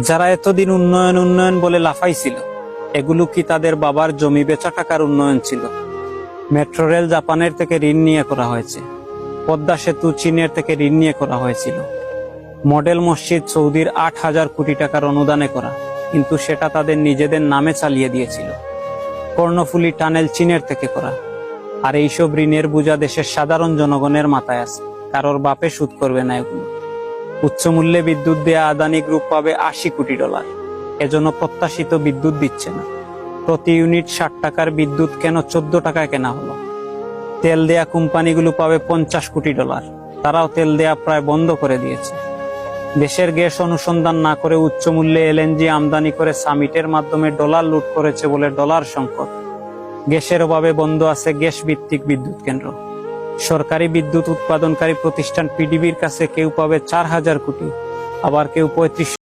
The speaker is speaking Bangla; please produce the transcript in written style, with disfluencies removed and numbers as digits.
যারা এতদিন উন্নয়ন উন্নয়ন বলে লাফাইছিল, এগুলো কি তাদের বাবার জমি বেচা টাকার উন্নয়ন ছিল? মেট্রো রেল জাপানের থেকে ঋণ নিয়ে করা হয়েছে, পদ্মা সেতু চীনের থেকে ঋণ নিয়ে করা হয়েছিল, মডেল মসজিদ সৌদির 8,000 কোটি টাকার অনুদানে করা, কিন্তু সেটা তাদের নিজেদের নামে চালিয়ে দিয়েছিল। কর্ণফুলী টানেল চীনের থেকে করা, আর এইসব ঋণের বোঝা দেশের সাধারণ জনগণের মাথায় আছে। কারোর বাপে সুদ করবে না এগুলো। উচ্চ মূল্যে বিদ্যুৎ দেয়া আদানি গ্রুপ পাবে $80 কোটি, এজন্য প্রত্যাশিত বিদ্যুৎ দিচ্ছে না। প্রতি ইউনিট 60 টাকার বিদ্যুৎ কেন 14 টাকায় কেনা হলো? তেল দেয়া কোম্পানিগুলো পাবে $50 কোটি, তারাও তেল দেয়া প্রায় বন্ধ করে দিয়েছে। দেশের গ্যাস অনুসন্ধান না করে উচ্চ মূল্যে এলএনজি আমদানি করে সামিটের মাধ্যমে ডলার লুট করেছে বলে ডলার সংকট। গ্যাসের অভাবে বন্ধ আছে গ্যাস ভিত্তিক বিদ্যুৎ কেন্দ্র। সরকারি বিদ্যুৎ উৎপাদনকারী প্রতিষ্ঠান পিডিবির কাছে কেউ পাবে 4,000 কোটি, আবার কেউ 35